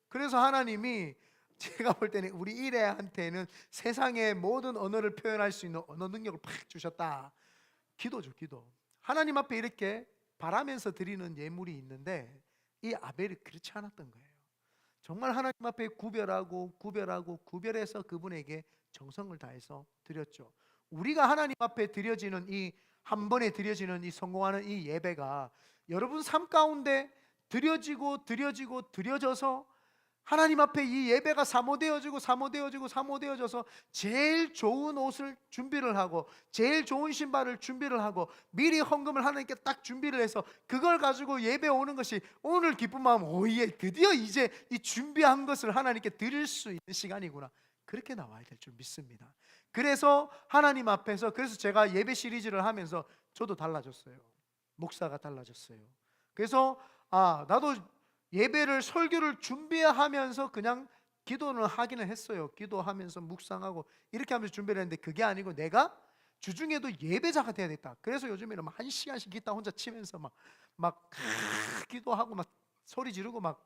그래서 하나님이 제가 볼 때는 우리 이래한테는 세상의 모든 언어를 표현할 수 있는 언어 능력을 팍 주셨다. 기도죠, 기도. 하나님 앞에 이렇게 바라면서 드리는 예물이 있는데 이 아벨이 그렇지 않았던 거예요. 정말 하나님 앞에 구별해서 그분에게 정성을 다해서 드렸죠. 우리가 하나님 앞에 드려지는 이 한 번에 드려지는 이 성공하는 이 예배가 여러분 삶 가운데 드려져서 하나님 앞에 이 예배가 사모되어져서 제일 좋은 옷을 준비를 하고 제일 좋은 신발을 준비를 하고 미리 헌금을 하나님께 딱 준비를 해서 그걸 가지고 예배 오는 것이 오늘 기쁜 마음 오예 드디어 이제 이 준비한 것을 하나님께 드릴 수 있는 시간이구나 그렇게 나와야 될 줄 믿습니다. 그래서 하나님 앞에서 그래서 제가 예배 시리즈를 하면서 저도 달라졌어요. 목사가 달라졌어요. 그래서 나도 예배를 설교를 준비하면서 그냥 기도는 하기는 했어요. 기도하면서 묵상하고 이렇게 하면서 준비를 했는데 그게 아니고 내가 주중에도 예배자가 돼야 되겠다. 그래서 요즘에는 막 1시간씩 기타 혼자 치면서 막 기도하고 막 소리 지르고 막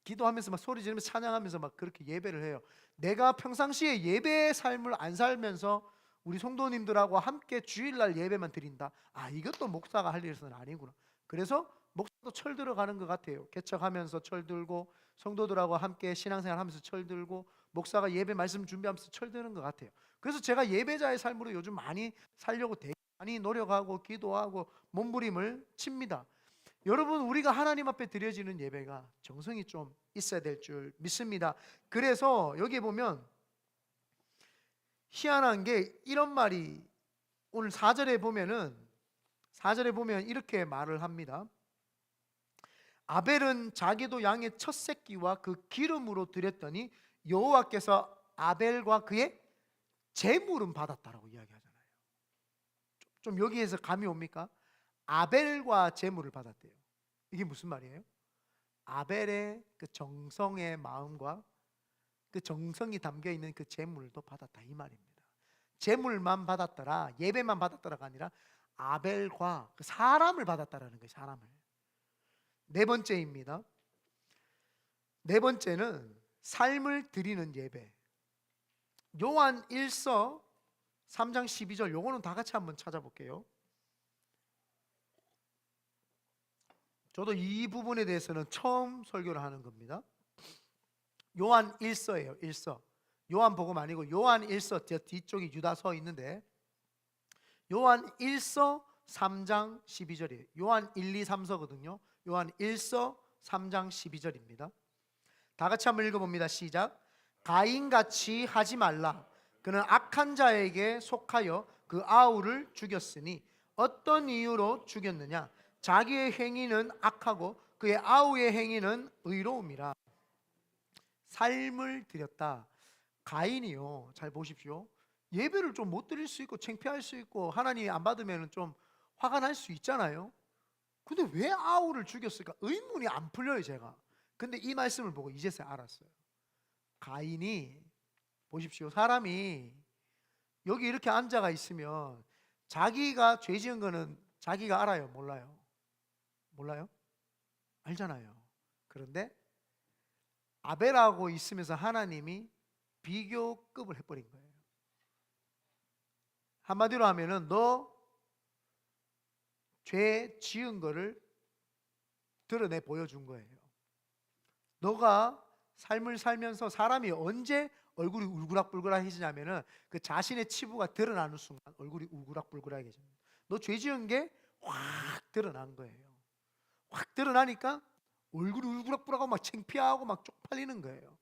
기도하면서 막 소리 지르면서 찬양하면서 막 그렇게 예배를 해요. 내가 평상시에 예배의 삶을 안 살면서 우리 성도님들하고 함께 주일날 예배만 드린다. 이것도 목사가 할 일은 아니구나. 그래서 목사도 철 들어가는 것 같아요. 개척하면서 철 들고 성도들하고 함께 신앙생활 하면서 철 들고 목사가 예배 말씀 준비하면서 철 드는 것 같아요. 그래서 제가 예배자의 삶으로 요즘 많이 살려고 되게 많이 노력하고 기도하고 몸부림을 칩니다. 여러분 우리가 하나님 앞에 드려지는 예배가 정성이 좀 있어야 될 줄 믿습니다. 그래서 여기 보면 희한한 게 이런 말이 오늘 4절에 보면 이렇게 말을 합니다. 아벨은 자기도 양의 첫 새끼와 그 기름으로 드렸더니 여호와께서 아벨과 그의 제물은 받았다라고 이야기하잖아요. 좀 여기에서 감이 옵니까? 아벨과 제물을 받았대요. 이게 무슨 말이에요? 아벨의 그 정성의 마음과 그 정성이 담겨 있는 그 제물도 받았다 이 말입니다. 제물만 받았더라, 예배만 받았더라가 아니라 아벨과 그 사람을 받았다라는 거예요. 사람을. 네 번째입니다. 네 번째는 삶을 드리는 예배. 요한 1서 3장 12절 요거는 다 같이 한번 찾아볼게요. 저도 이 부분에 대해서는 처음 설교를 하는 겁니다. 요한 1서예요. 1서. 요한복음 아니고 요한 1서 저 뒤쪽에 유다서 있는데 요한 1서 3장 12절이에요. 요한 1, 2, 3서거든요. 요한 1서 3장 12절입니다. 다 같이 한번 읽어봅니다. 시작. 가인같이 하지 말라. 그는 악한 자에게 속하여 그 아우를 죽였으니 어떤 이유로 죽였느냐? 자기의 행위는 악하고 그의 아우의 행위는 의로움이라. 삶을 드렸다. 가인이요. 잘 보십시오. 예배를 좀 못 드릴 수 있고 창피할 수 있고 하나님이 안 받으면 좀 화가 날 수 있잖아요. 근데 왜 아우를 죽였을까? 의문이 안 풀려요 제가. 근데 이 말씀을 보고 이제서야 알았어요. 가인이 보십시오. 사람이 여기 이렇게 앉아가 있으면 자기가 죄 지은 거는 자기가 알아요? 몰라요? 몰라요? 알잖아요. 그런데 아벨하고 있으면서 하나님이 비교급을 해버린 거예요. 한마디로 하면은 너 죄 지은 거를 드러내 보여준 거예요. 너가 삶을 살면서 사람이 언제 얼굴이 울그락불그락해지냐면은 그 자신의 치부가 드러나는 순간 얼굴이 울그락불그락해집니다. 너 죄 지은 게 확 드러난 거예요. 확 드러나니까 얼굴이 울그락불그락하고 막 창피하고 막 쪽팔리는 거예요.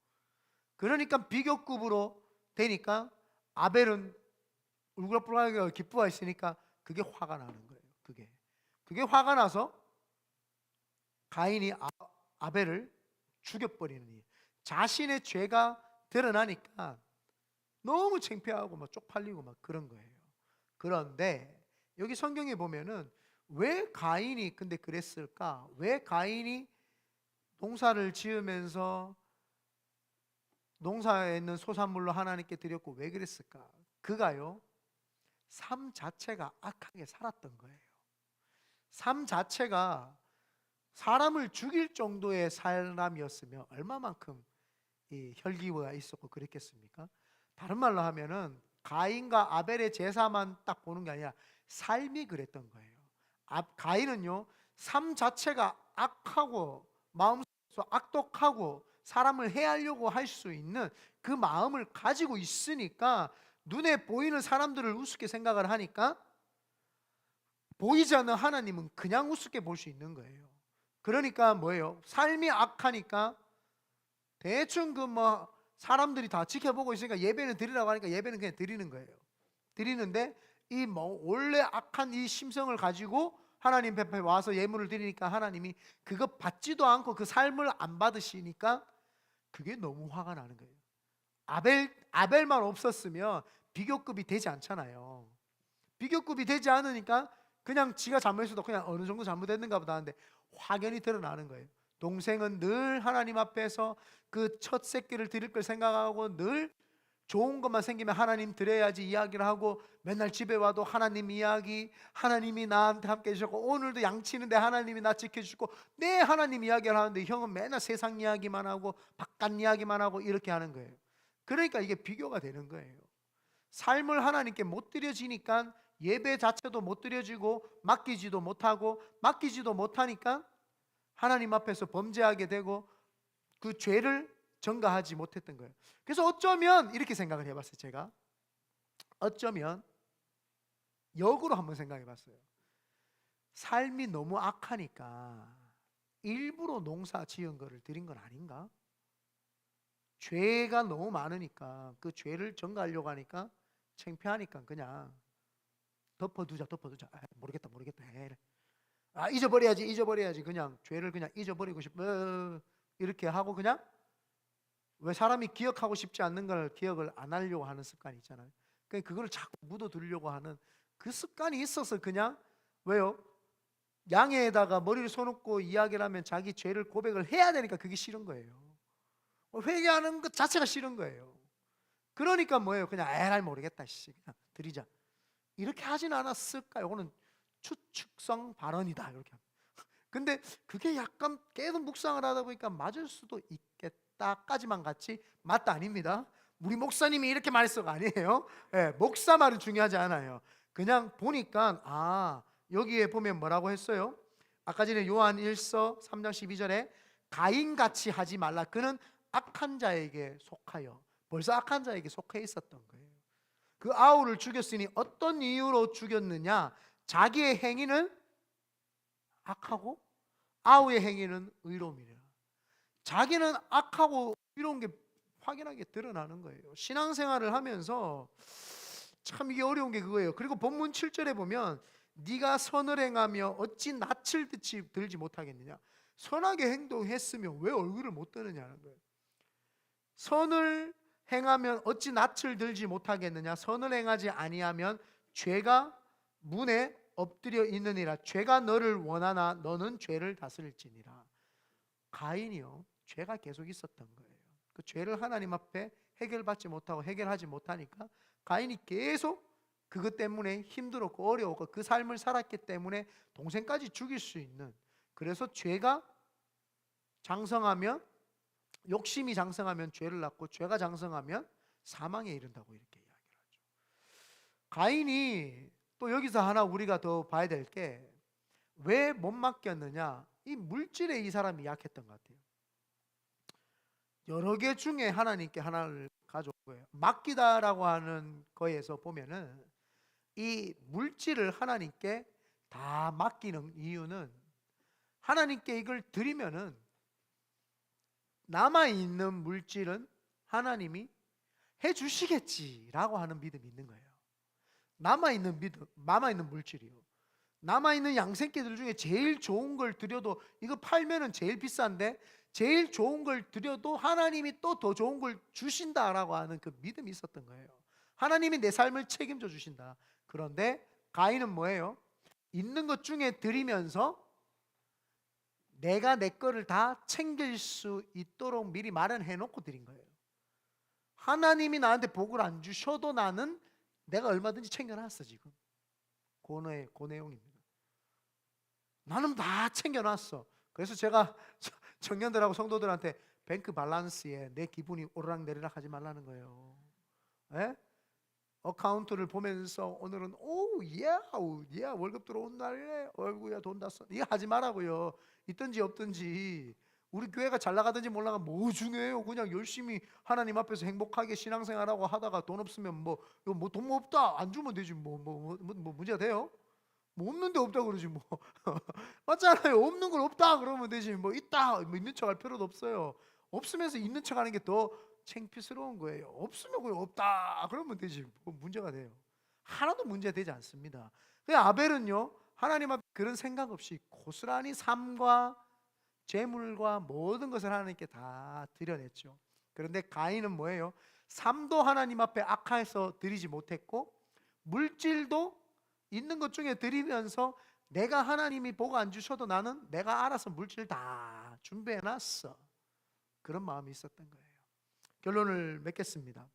그러니까 비교급으로 되니까 아벨은 울그락불그락하게 기뻐했으니까 그게 화가 나는 거예요. 그게 화가 나서 가인이 아벨을 죽여버리는 일. 자신의 죄가 드러나니까 너무 창피하고 막 쪽팔리고 막 그런 거예요. 그런데 여기 성경에 보면은 왜 가인이 근데 그랬을까? 왜 가인이 농사를 지으면서 농사에 있는 소산물로 하나님께 드렸고 왜 그랬을까? 그가요, 삶 자체가 악하게 살았던 거예요. 삶 자체가 사람을 죽일 정도의 사람이었으면 얼마만큼 이 혈기가 있었고 그랬겠습니까? 다른 말로 하면은 가인과 아벨의 제사만 딱 보는 게 아니라 삶이 그랬던 거예요. 가인은요, 삶 자체가 악하고 마음속에서 악독하고 사람을 해하려고 할 수 있는 그 마음을 가지고 있으니까 눈에 보이는 사람들을 우습게 생각을 하니까 보이지 않는 하나님은 그냥 우습게 볼 수 있는 거예요. 그러니까 뭐예요? 삶이 악하니까 대충 그 뭐 사람들이 다 지켜보고 있으니까 예배는 드리라고 하니까 예배는 그냥 드리는 거예요. 드리는데 이 뭐 원래 악한 이 심성을 가지고 하나님 앞에 와서 예물을 드리니까 하나님이 그거 받지도 않고 그 삶을 안 받으시니까 그게 너무 화가 나는 거예요. 아벨만 없었으면 비교급이 되지 않잖아요. 비교급이 되지 않으니까 그냥 지가 잘못했어도 그냥 어느 정도 잘못했는가 보다 하는데 확연히 드러나는 거예요. 동생은 늘 하나님 앞에서 그 첫 새끼를 드릴 걸 생각하고 늘 좋은 것만 생기면 하나님 드려야지 이야기를 하고 맨날 집에 와도 하나님 이야기, 하나님이 나한테 함께 해주셨고 오늘도 양치는데 하나님이 나 지켜주시고 내 하나님 이야기를 하는데 형은 맨날 세상 이야기만 하고 바깥 이야기만 하고 이렇게 하는 거예요. 그러니까 이게 비교가 되는 거예요. 삶을 하나님께 못 드려지니까 예배 자체도 못 드려지고 맡기지도 못하니까 하나님 앞에서 범죄하게 되고 그 죄를 전가하지 못했던 거예요. 그래서 어쩌면 이렇게 생각을 해봤어요. 제가 어쩌면 역으로 한번 생각해 봤어요. 삶이 너무 악하니까 일부러 농사 지은 거를 드린 건 아닌가? 죄가 너무 많으니까 그 죄를 전가하려고 하니까 창피하니까 그냥 덮어두자. 모르겠다. 잊어버려야지. 그냥 죄를 그냥 잊어버리고 싶어. 이렇게 하고 그냥 왜 사람이 기억하고 싶지 않는 걸 기억을 안 하려고 하는 습관이 있잖아요. 그러니까 그걸 자꾸 묻어두려고 하는 그 습관이 있어서 그냥 왜요? 양에다가 머리를 써놓고 이야기를 하면 자기 죄를 고백을 해야 되니까 그게 싫은 거예요. 회개하는 것 자체가 싫은 거예요. 그러니까 뭐예요? 그냥 에라이 모르겠다. 그냥 드리자. 이렇게 하진 않았을까요? 이거는 추측성 발언이다. 이렇게 합니다. 근데 그게 약간 계속 묵상을 하다 보니까 맞을 수도 있겠다까지만 같이 맞다 아닙니다. 우리 목사님이 이렇게 말했어가 아니에요. 목사 말은 중요하지 않아요. 그냥 보니까 여기에 보면 뭐라고 했어요? 아까 전에 요한 1서 3장 12절에 가인같이 하지 말라. 그는 악한 자에게 속하여 벌써 악한 자에게 속해 있었던 거예요. 그 아우를 죽였으니 어떤 이유로 죽였느냐? 자기의 행위는 악하고 아우의 행위는 의로움이라. 자기는 악하고 의로운 게 확연하게 드러나는 거예요. 신앙생활을 하면서 참 이게 어려운 게 그거예요. 그리고 본문 7절에 보면 네가 선을 행하며 어찌 낯을 들지 못하겠느냐. 선하게 행동했으면 왜 얼굴을 못 드느냐는 거예요. 선을 행하면 어찌 낯을 들지 못하겠느냐. 선을 행하지 아니하면 죄가 문에 엎드려 있느니라. 죄가 너를 원하나 너는 죄를 다스릴지니라. 가인이요, 죄가 계속 있었던 거예요. 그 죄를 하나님 앞에 해결받지 못하고 해결하지 못하니까 가인이 계속 그것 때문에 힘들었고 어려웠고 그 삶을 살았기 때문에 동생까지 죽일 수 있는, 그래서 죄가 장성하면, 욕심이 장성하면 죄를 낳고 죄가 장성하면 사망에 이른다고 이렇게 이야기를 하죠. 가인이 또 여기서 하나 우리가 더 봐야 될 게, 왜 못 맡겼느냐? 이 물질에 이 사람이 약했던 것 같아요. 여러 개 중에 하나님께 하나를 가져온 거예요. 맡기다라고 하는 거에서 보면은 이 물질을 하나님께 다 맡기는 이유는 하나님께 이걸 드리면은 남아있는 물질은 하나님이 해주시겠지라고 하는 믿음이 있는 거예요. 남아있는 믿음, 남아있는 물질이요. 남아있는 양생개들 중에 제일 좋은 걸 드려도, 이거 팔면은 제일 비싼데 제일 좋은 걸 드려도 하나님이 또 더 좋은 걸 주신다라고 하는 그 믿음이 있었던 거예요. 하나님이 내 삶을 책임져 주신다. 그런데 가인은 뭐예요? 있는 것 중에 드리면서 내가 내 거를 다 챙길 수 있도록 미리 마련해 놓고 드린 거예요. 하나님이 나한테 복을 안 주셔도 나는 내가 얼마든지 챙겨놨어. 지금 그 내용입니다. 나는 다 챙겨놨어. 그래서 제가 청년들하고 성도들한테 뱅크 밸런스에 내 기분이 오르락내리락 하지 말라는 거예요. 예? 어카운트를 보면서 오늘은 월급 들어온 날에 어이구야 돈 다 썼. 이거 하지 말라고요. 있든지 없든지. 우리 교회가 잘 나가든지 몰라가 뭐 중요해요. 그냥 열심히 하나님 앞에서 행복하게 신앙생활하고 하다가 돈 없으면 뭐 돈 없다 안 주면 되지 뭐 문제가 돼요? 뭐 없는데 없다 그러지 뭐. 맞잖아요. 없는 걸 없다 그러면 되지 뭐 있다 뭐 있는 척할 필요도 없어요. 없으면서 있는 척하는 게 더 창피스러운 거예요. 없으면 그냥 없다 그러면 되지 뭐 문제가 돼요. 하나도 문제 되지 않습니다. 그 아벨은요 하나님 앞에 그런 생각 없이 고스란히 삶과 재물과 모든 것을 하나님께 다 드려냈죠. 그런데 가인은 뭐예요? 삶도 하나님 앞에 악해서 드리지 못했고 물질도 있는 것 중에 드리면서 내가 하나님이 복 안 주셔도 나는 내가 알아서 물질 다 준비해 놨어. 그런 마음이 있었던 거예요. 결론을 맺겠습니다.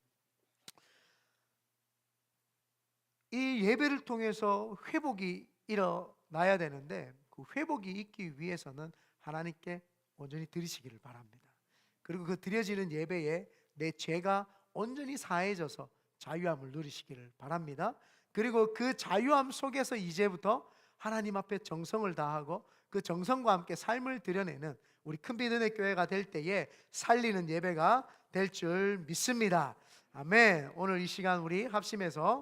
이 예배를 통해서 회복이 일어나야 되는데 그 회복이 있기 위해서는 하나님께 온전히 드리시기를 바랍니다. 그리고 그 드려지는 예배에 내 죄가 온전히 사해져서 자유함을 누리시기를 바랍니다. 그리고 그 자유함 속에서 이제부터 하나님 앞에 정성을 다하고 그 정성과 함께 삶을 드려내는 우리 큰빛은혜 교회가 될 때에 살리는 예배가 될 줄 믿습니다. 아멘. 오늘 이 시간 우리 합심해서